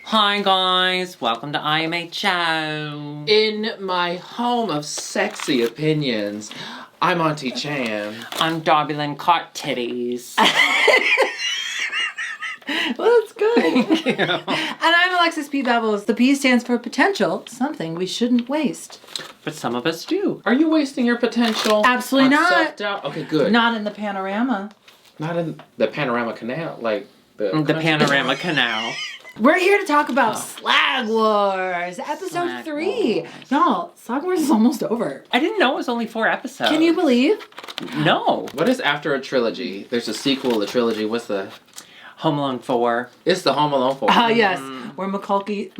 Hi guys, welcome to IMHO. In my home of sexy opinions, I'm Auntie Chan. I'm Darby Lynn Cart Titties. Well, that's good. Thank you. And I'm Alexis P. Bevels. The P stands for potential, something we shouldn't waste. But some of us do. Are you wasting your potential? Absolutely on not. Self-doubt? Okay, good. Not in the panorama. Not in the panorama canal, like the Panorama Canal. We're here to talk about Slag Wars, episode Slag 3. Wars. Y'all, Slag Wars is almost over. I didn't know it was only 4 episodes. Can you believe? No. What is after a trilogy? There's a sequel, a trilogy. What's the... Home Alone 4. It's the Home Alone 4. Yes. We're Macaulay Culkin.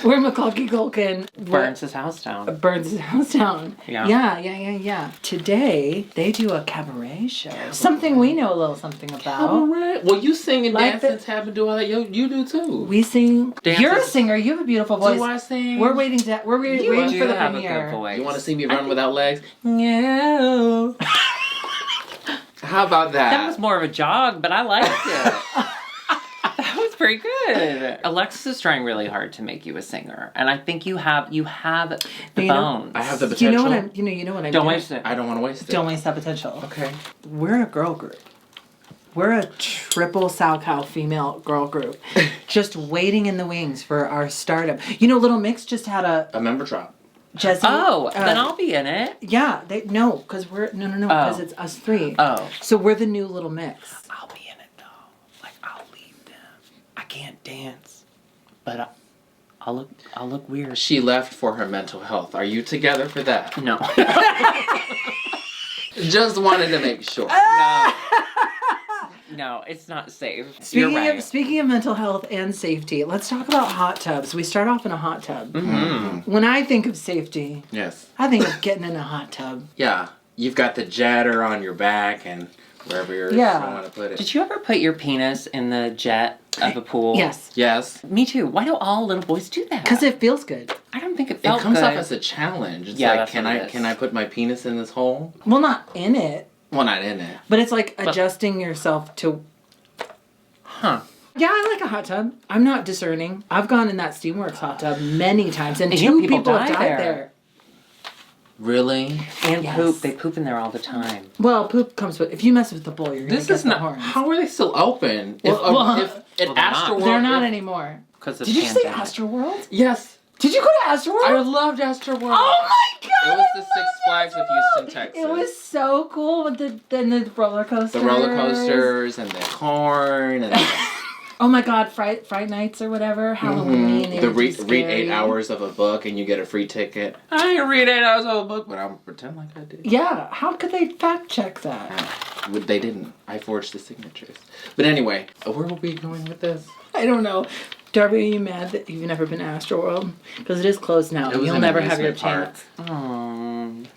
We're Macaulay Culkin. Burns his house down. Burns his house down. Yeah. Today, they do a cabaret show. Something we know a little something about. Cabaret. Well, you sing and Like dance and tap and do all that. You do too. We sing. Dances. You're a singer. You have a beautiful voice. Do I sing? We're waiting for the have a premiere. good voice. You want to see me run without legs? No. How about that? That was more of a jog, but I liked it. That was pretty good. Alexis is trying really hard to make you a singer, and I think you have the bones. I have the potential. You know what I'm Don't doing? waste it. I don't want to waste it. Don't waste that potential. Okay. We're a girl group. We're a triple Salchow female girl group. Just waiting in the wings for our stardom. You know, Little Mix just had A member drop. Jesse. Then I'll be in it. Yeah, because we're because it's us 3. Oh. So we're the new Little Mix. I'll be in it though. Like I'll lead them. I can't dance, but I'll look weird. She left for her mental health. Are you together for that? No. Just wanted to make sure. No, it's not safe. You're right. Speaking of mental health and safety, let's talk about hot tubs. We start off in a hot tub. Mm-hmm. When I think of safety, Yes. I think of getting in a hot tub. Yeah. You've got the jetter on your back and wherever you want to put it. Did you ever put your penis in the jet of a pool? Yes. Yes. Me too. Why do all little boys do that? Because it feels good. I don't think it It felt comes good. off as a challenge. It's Yeah, like, that's what it is. can I put my penis in this hole? Well, not in it, Well, not in it. but it's like adjusting yourself to... Huh. Yeah, I like a hot tub. I'm not discerning. I've gone in that Steamworks hot tub many times, and And 2 people people have die died there. there. Really? And Yes. poop. They poop in there all the time. Well, poop comes with... If you mess with the bowl, you're going to This get is the not. horns. How are they still open? Well, if they're not. Astroworld. They're not anymore. Because of Did you say pandemic. Astroworld? Yes. Did you go to Astroworld? I loved Astroworld. Oh my god! It was the Six Flags of Houston, Texas. It was so cool with the roller coasters. The roller coasters and the corn and Oh my god, Fright Nights or whatever, Halloween. they the were read just 8 scary. hours of a book and you get a free ticket. I ain't read 8 hours of a book, but I'm pretend like I did. Yeah, how could they fact check that? They didn't. I forged the signatures. But anyway, where will we be going with this? I don't know. Darby, are you mad that you've never been to Astroworld? Because it is closed now. It was You'll an never have your amusement chance.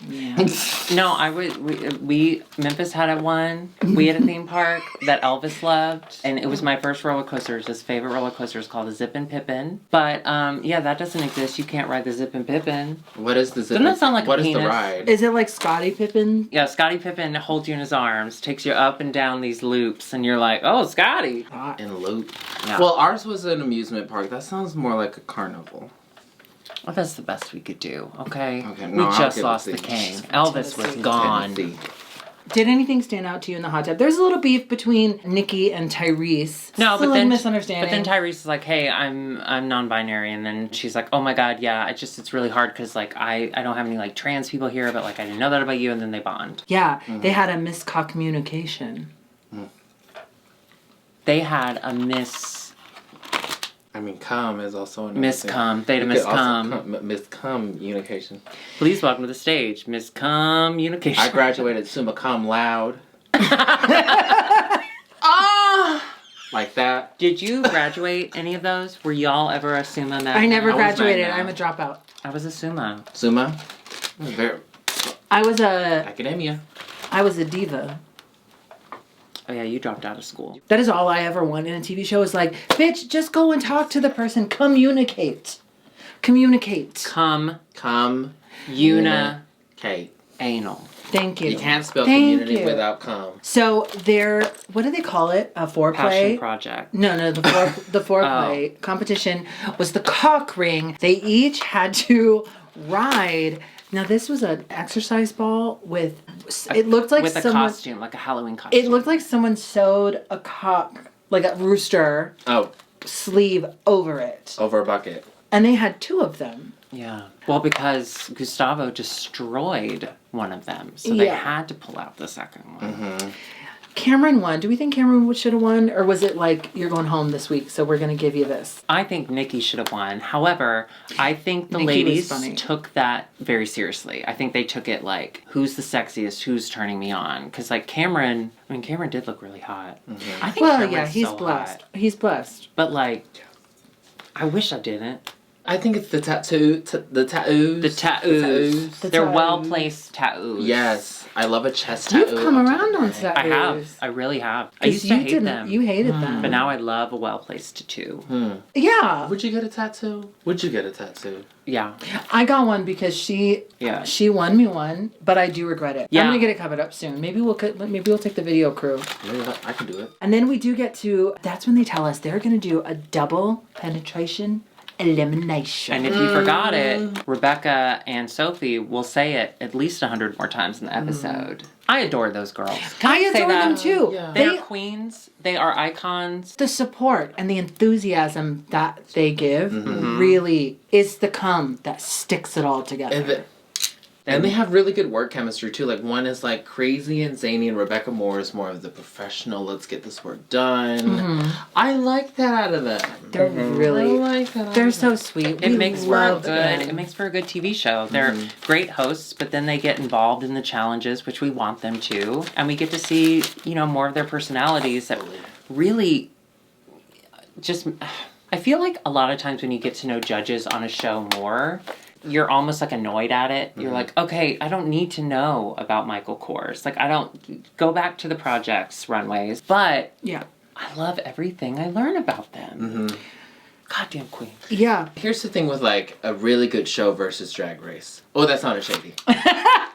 Yeah. No, I would. We Memphis had one. We had a theme park that Elvis loved, and it was my first roller coaster. It was his favorite roller coaster. It's called the Zip and Pippin. But yeah, that doesn't exist. You can't ride the Zip and Pippin. What is the Doesn't that sound like a What is penis? the ride? Is it like Scottie Pippen? Yeah, Scottie Pippen holds you in his arms, takes you up and down these loops, and you're like, oh, Scotty. In a loop. Yeah. Well, ours was an amusement park. That sounds more like a carnival. Well, that's the best we could do, okay? Okay, We no, I'll just give lost it the to king. Tennessee. Elvis was gone. Tennessee. Did anything stand out to you in the hot tub? There's a little beef between Nikki and Tyrese. No, It's but a then misunderstanding. But then Tyrese is like, "Hey, I'm non-binary," and then she's like, "Oh my god, yeah, it's really hard because like I don't have any like trans people here, but like I didn't know that about you," and then they bond. Yeah, they had a miscommunication. They had a I mean, cum is also another miscom. They had a It could also miscom. miscommunication. Please welcome to the stage, miscommunication. I graduated summa cum laude. Like that. Did you graduate any of those? Were y'all ever a summa? I never I was graduated. right now. I'm a dropout. I was a summa. Summa? Very I was a academia. diva. Oh yeah, you dropped out of school. That is all I ever want in a TV show is like, bitch, just go and talk to the person. Communicate. Cum, Cum. una, Kate. anal. Thank you. You can't spell Thank community you. without cum. So they're, what do they call it? A foreplay? Passion project. No, the foreplay competition was the cock ring. They each had to ride. Now this was an exercise ball with, it looked like with a someone, costume, like a Halloween costume. it looked like someone sewed a cock, like a rooster Oh, sleeve over it. over a bucket. And they had 2 of them. Yeah. Well, because Gustavo destroyed one of them, so they had to pull out the second one. Mm-hmm. Cameron won. Do we think Cameron should have won? Or was it like, you're going home this week, so we're going to give you this? I think Nikki should have won. However, I think the Nikki was ladies funny. took that very seriously. I think they took it like, who's the sexiest? Who's turning me on? Because like Cameron did look really hot. Mm-hmm. I think Well, Cameron's yeah, he's so blessed. hot. He's blessed. But like, I wish I didn't. I think it's the tattoos. The tattoos. The They're tattoos. well-placed tattoos. Yes, I love a chest tattoo. You've come up to around the on neck. tattoos. I have. I really have. I 'Cause used to you hate didn't- them. You hated them. But now I love a well-placed tattoo. Yeah. Would you get a tattoo? Would you get a tattoo? Yeah. I got one because she won me one, but I do regret it. Yeah. I'm gonna get it covered up soon. Maybe we'll take the video crew. Yeah, I can do it. And then we do get to, that's when they tell us they're gonna do a double penetration elimination. And if you forgot it, Rebecca and Sophie will say it at least 100 more times in the episode. I adore those girls. Can I say adore that? them too. Yeah. They are queens. They are icons. The support and the enthusiasm that they give really is the cum that sticks it all together. And they have really good work chemistry too. Like one is like crazy and zany, and Rebecca Moore is more of the professional. Let's get this work done. I like that out of them. They're really, I like that. they're so sweet. It We makes for love a good. them. It makes for a good TV show. They're great hosts, but then they get involved in the challenges, which we want them to, and we get to see more of their personalities that really just. I feel like a lot of times when you get to know judges on a show more, you're almost like annoyed at it. You're like, okay, I don't need to know about Michael Kors. Like, I don't go back to the projects, runways, but Yeah. I love everything I learn about them. Goddamn queen. Yeah. Here's the thing with like a really good show versus Drag Race. Oh, that's not a shady.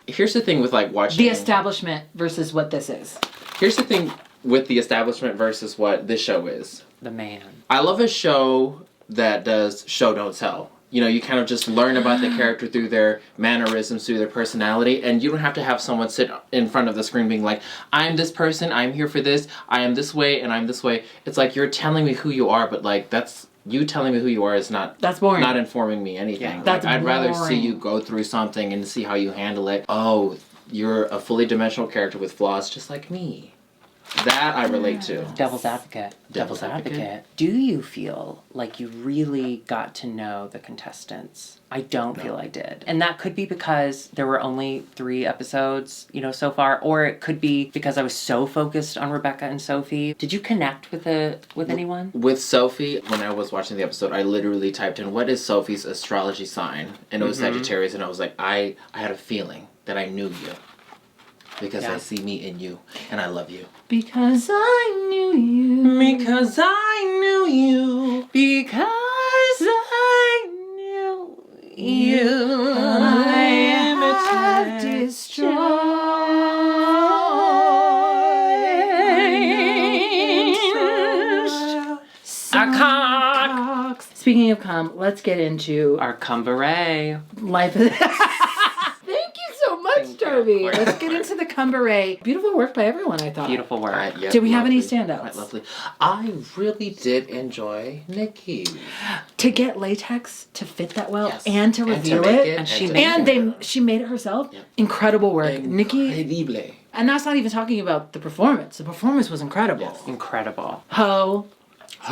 Here's the thing with like watching The establishment versus what this is. Here's the thing with the establishment versus what this show is. The man. I love a show that does show don't tell. You kind of just learn about the character through their mannerisms, through their personality, and you don't have to have someone sit in front of the screen being like, I'm this person, I'm here for this, I am this way, and I'm this way. It's like, you're telling me who you are, but like, that's, you telling me who you are is not... That's boring. Not informing me anything. Yeah, like, that's I'd rather see boring. you go through something and see how you handle it. Oh, you're a fully dimensional character with flaws just like me. That I relate to. Devil's advocate. Devil's advocate. Do you feel like you really got to know the contestants? I don't feel I did. And that could be because there were only 3 episodes, so far, or it could be because I was so focused on Rebecca and Sophie. Did you connect with anyone? With Sophie, when I was watching the episode, I literally typed in, what is Sophie's astrology sign? And it was Sagittarius, and I was like, I had a feeling that I knew you. Because I see me in you, and I love you. Because I knew you. Because I knew you. Because I knew you. I have destroyed. Our cock. Speaking of cum, let's get into Our cumbaret. life. Thank you so much, Darby. Let's get into the cumbaret. Beautiful work by everyone, I thought. Beautiful work. Yep, Did we have any lovely. standouts? Quite lovely. I really did enjoy Nikki. To get latex to fit that well Yes. and to And to reveal make it. it, And she to made make And she made it herself. Incredible work. Nikki, Incredible. and that's not even talking about the performance. The performance was incredible. Yes. Incredible. Ho,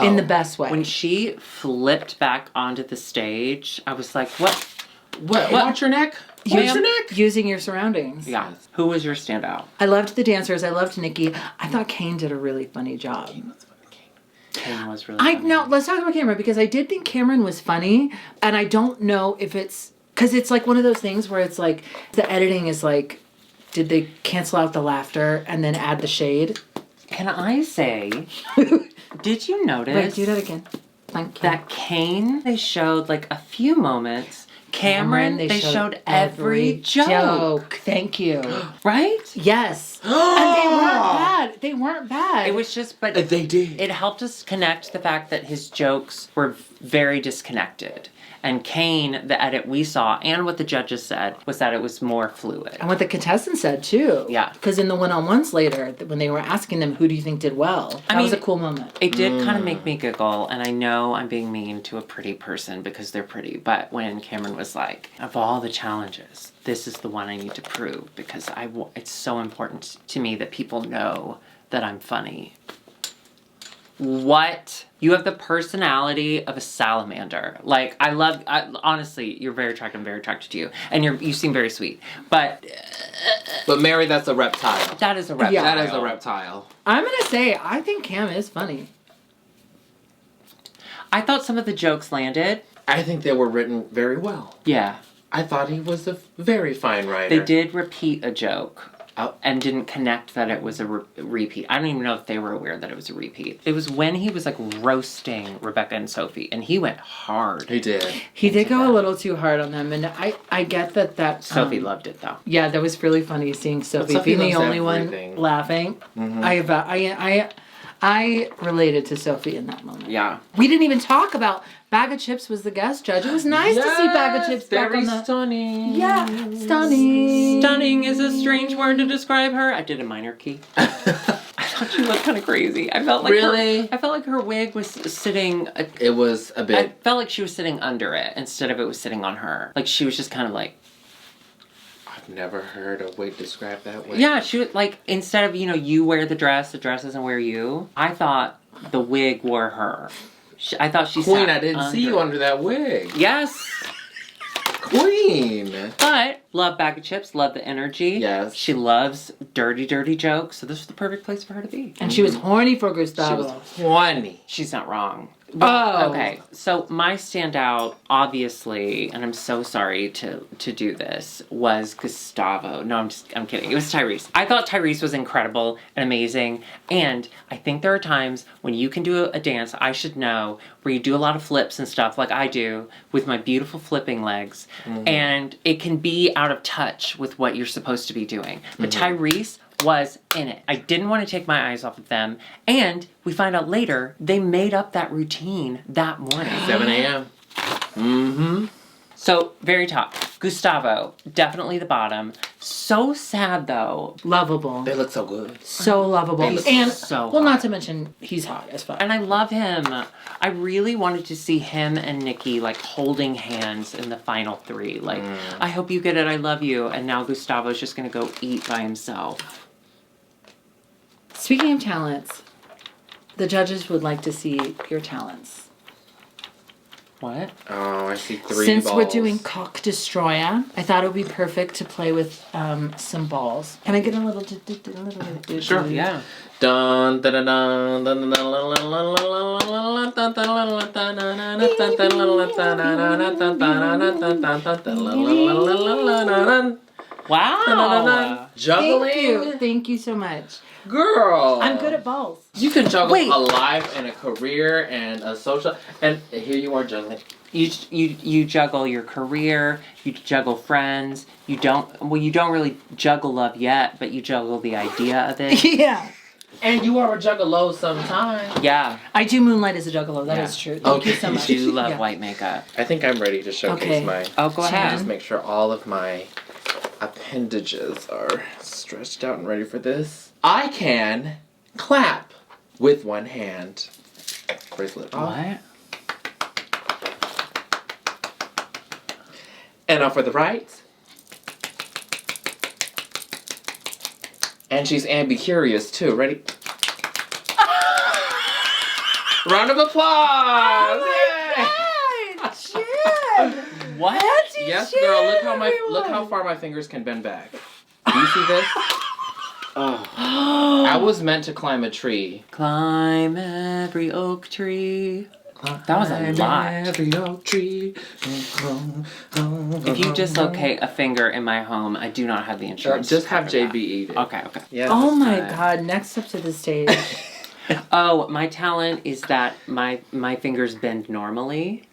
in the best way. When she flipped back onto the stage, I was like, what? What? Watch your neck? Watch Ma'am? your neck? Using your surroundings. Yeah. Who was your standout? I loved the dancers. I loved Nikki. I thought Kane did a really funny job. Kane was really I funny. know. Let's talk about Cameron because I did think Cameron was funny, and I don't know if it's because it's like one of those things where it's like the editing is like, did they cancel out the laughter and then add the shade? Can I say, did you notice Wait, do that again. Thank you. that Kane, they showed like a few moments Cameron, they showed every joke. Thank you. Right? Yes. And they weren't bad. They weren't bad. It was just, but They did. it helped us connect the fact that his jokes were very disconnected. And Kane, the edit we saw, and what the judges said, was that it was more fluid. And what the contestants said, too. Yeah. Because in the one-on-ones later, when they were asking them, who do you think did well? That was a cool moment. It did kind of make me giggle, and I know I'm being mean to a pretty person because they're pretty, but when Cameron was like, of all the challenges, this is the one I need to prove because it's so important to me that people know that I'm funny. What? You have the personality of a salamander. Like, honestly, you're very attractive. I'm very attracted to you. And you seem very sweet. But Mary, that's a reptile. that is a reptile. Yeah. That is a reptile. I'm going to say, I think Cam is funny. I thought some of the jokes landed. I think they were written very well. Yeah. I thought he was a very fine writer. They did repeat a joke. And didn't connect that it was a repeat. I don't even know if they were aware that it was a repeat. It was when he was like roasting Rebecca and Sophie, and he went hard. He did. He did go a little too hard on them, and I get that. Sophie loved it though. Yeah, that was really funny seeing Sophie being the only one laughing. Mm-hmm. I related to Sophie in that moment. Yeah. We didn't even talk about Bag of Chips was the guest judge. It was nice to see Bag of Chips back on the... stunning. Yeah, stunning. Stunning is a strange word to describe her. I did a minor key. I thought she looked kind of crazy. I felt like I felt like her wig was sitting... It was a bit... I felt like she was sitting under it instead of it was sitting on her. Like she was just kind of like... I've never heard a wig described that way. Yeah, she was like, instead of, you wear the dress doesn't wear you. I thought the wig wore her. I thought she Queen, sat I didn't see you under that wig. Yes. Queen. But, love Bag of Chips, love the energy. Yes. She loves dirty, dirty jokes, so this was the perfect place for her to be. And she was horny for She Gustavo. was horny. She's not wrong. Oh. Okay, so my standout, obviously, and I'm so sorry to do this, was Gustavo. No, I'm kidding. It was Tyrese. I thought Tyrese was incredible and amazing, and I think there are times when you can do a dance, I should know, where you do a lot of flips and stuff like I do with my beautiful flipping legs, and it can be out of touch with what you're supposed to be doing. But Tyrese was in it. I didn't want to take my eyes off of them. And we find out later, they made up that routine that morning. 7 a.m. Mm-hmm. So, very top. Gustavo, definitely the bottom. So sad, though. Lovable. They look so good. So lovable. They look And, so well, hot. not to mention, he's hot as fuck. And I love him. I really wanted to see him and Nikki, like, holding hands in the final three. Like, I hope you get it, I love you. And now Gustavo's just gonna go eat by himself. Speaking of talents, the judges would like to see your talents. What? Oh, I see 3 Since balls. we're doing Cock Destroyer, I thought it would be perfect to play with some balls. Can I get a little... Sure. Yeah. Dun dun dun dun dun dun. Wow. Juggling. Thank you so much. Girl. I'm good at balls. You can juggle Wait. a life and a career and a social, and here you are juggling. You juggle your career, you juggle friends, you don't really juggle love yet, but you juggle the idea of it. Yeah. And you are a juggalo sometimes. Yeah. I do moonlight as a juggalo. That Yeah. is true. Thank you so You much. do love Yeah. white makeup. I think I'm ready to showcase Okay. my. Oh, go ahead. Just make sure all of my appendages are stretched out and ready for this. I can clap with one hand. Bracelet off. What? And now for the right. And she's ambicurious too. Ready? Round of applause! Yay! What? Yes, girl. Look how far my fingers can bend back. Do you see this? Oh. I was meant to climb a tree. Climb every oak tree. That was a lot. Every oak tree. If you dislocate a finger in my home, I do not have the insurance. Just to have cover JB that. eat it. Okay. Yeah. Oh my god, next up to the stage. Oh, my talent is that my fingers bend normally.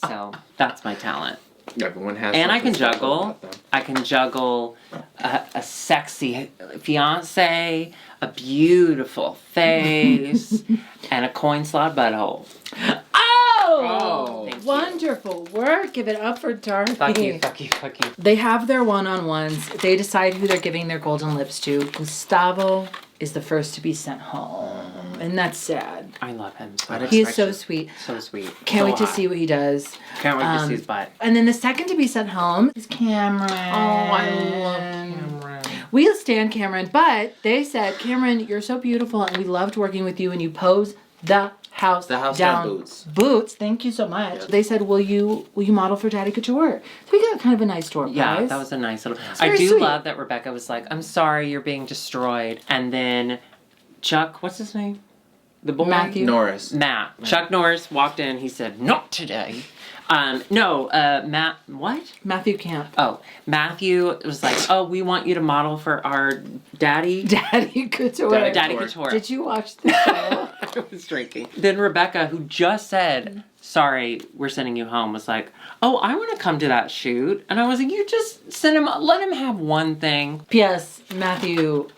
So That's my talent. Everyone has. And I can something special juggle. about them. I can juggle a sexy fiance, a beautiful face, and a coin slot butthole. Oh! Thank you. Wonderful work. Give it up for Darby. Fuck you, fuck you, fuck you. They have their one-on-ones. They decide who they're giving their golden lips to. Gustavo is the first to be sent home. And that's sad. I love him so I'd much. He is so sweet. So sweet. Can't So wait to hot. see what he does. Can't wait to see his butt. And then the second to be sent home is Cameron. Oh, I love Cameron. We stand Cameron, but they said, Cameron, you're so beautiful and we loved working with you and you pose the house down boots. Boots, thank you so much. Yep. They said, will you model for Daddy Couture? So we got kind of a nice door prize. Yeah, that was a nice little... I very do sweet. love that Rebecca was like, I'm sorry you're being destroyed. And then Chuck, what's his name? The boy? Matthew. Norris. Matt. Chuck Norris walked in. He said, not today. Matt, what? Matthew Camp. Oh, Matthew was like, oh, we want you to model for our daddy. Daddy Couture. Daddy Couture. Did you watch the show? I was drinking. Then Rebecca, who just said, sorry, we're sending you home, was like, oh, I want to come to that shoot. And I was like, you just send him, let him have one thing. P.S. Matthew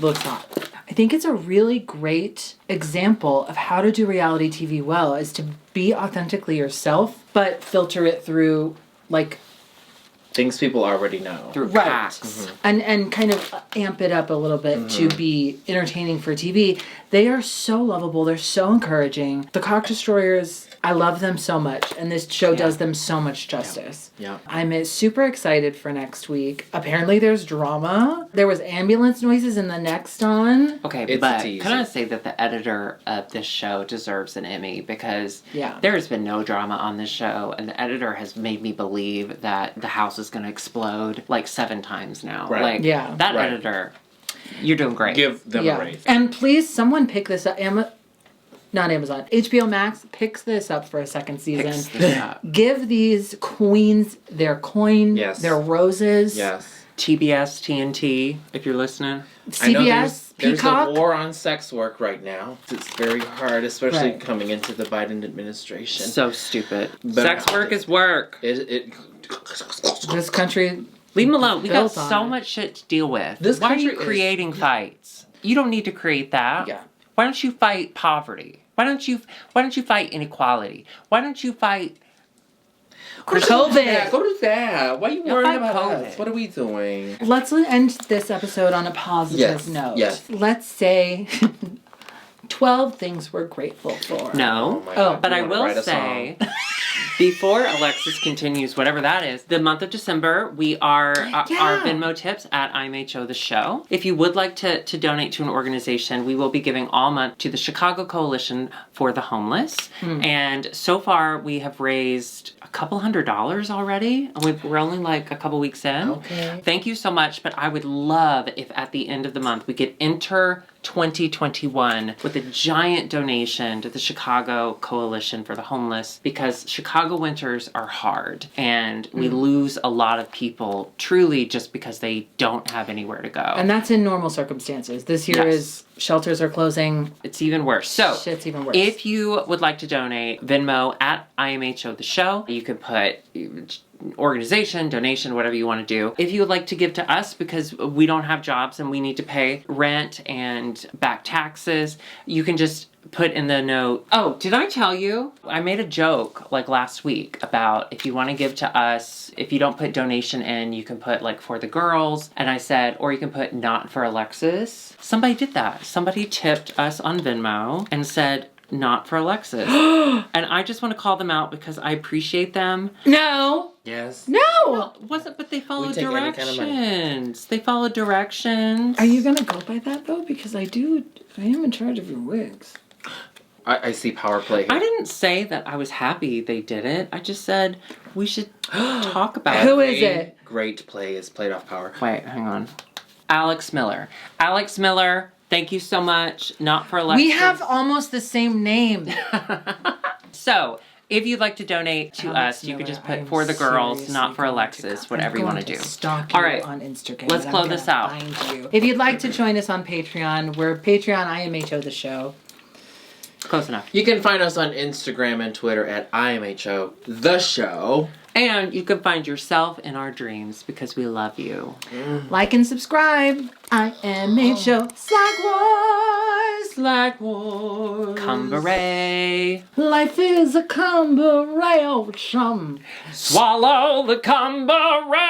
looks hot. I think it's a really great example of how to do reality TV well is to be authentically yourself, but filter it through like Things people already know. Through right. packs. And kind of amp it up a little bit to be entertaining for TV. They are so lovable. They're so encouraging. The Cock Destroyers, I love them so much, and this show does them so much justice. Yeah. I'm super excited for next week. Apparently there's drama. There was ambulance noises in the next on. Okay, It's a but tease. can I say that the editor of this show deserves an Emmy because Yeah. there has been no drama on this show, and the editor has made me believe that the house is going to explode like 7 times now. Right. Like, Yeah. that Right. editor, you're doing great. Give them a raise. And please, someone pick this up. Not Amazon. HBO Max picks this up for a second season. Picks this up. Give these queens their coin, Yes. their roses. Yes. TBS, TNT, if you're listening. I know CBS, there's Peacock. a war on sex work right now. It's very hard, especially Right. coming into the Biden administration. So stupid. But Sex work is work. It This country. Leave them alone. We got Built on so it. much shit to deal with. This Why are you country is- creating fights? You don't need to create that. Yeah. Why don't you fight poverty? Why don't you fight inequality? Why don't you fight COVID. Yeah, go do that. Why are you You'll worried fight about COVID. us? What are we doing? Let's end this episode on a positive Yes, note. yes. Let's say 12 things we're grateful for. No. my Oh, God, But you I wanna will write a say, before Alexis continues, whatever that is, the month of December, we are our Yeah. Venmo tips at IMHO the show. If you would like to donate to an organization, we will be giving all month to the Chicago Coalition for the Homeless. And so far, we have raised a couple $100 already. We're only like a couple weeks in. Okay. Thank you so much, but I would love if at the end of the month we could enter 2021 with a giant donation to the Chicago Coalition for the Homeless because Chicago winters are hard and we lose a lot of people truly just because they don't have anywhere to go. And that's in normal circumstances. This year Yes. is shelters are closing. It's even worse. So, Shit's even worse. if you would like to donate, Venmo at IMHO the show. You could put organization, donation, whatever you want to do. If you would like to give to us because we don't have jobs and we need to pay rent and back taxes, you can just put in the note. Oh, did I tell you? I made a joke like last week about if you want to give to us, if you don't put donation in, you can put like for the girls. And I said, or you can put not for Alexis. Somebody did that. Somebody tipped us on Venmo and said, not for Alexis. And I just want to call them out because I appreciate them. No. Yes. No. Wasn't, but they followed take any kind of money. directions. They followed directions. Are you going to go by that though? Because I am in charge of your wigs. I see power play here. I didn't say that I was happy they did it. I just said we should talk about it. Who is it? Great play is played off power. Wait, hang on. Alex Miller. Alex Miller, thank you so much. Not for Alexis. We have almost the same name. So, if you'd like to donate to Alex us, you could Miller, just put I'm for the girls, seriously not for going Alexis, to- whatever I'm you want going to do. Stalk All you right. on Instagram. Let's and close I'm this gonna out. find you. If you'd like to join us on Patreon, we're Patreon IMHO the show. Close enough. You can find us on Instagram and Twitter at IMHO The Show. And you can find yourself in our dreams because we love you. Like and subscribe. IMHO. Slag Wars. Cumbaret. Life is a cumbaret, chum. Swallow the cumbaret.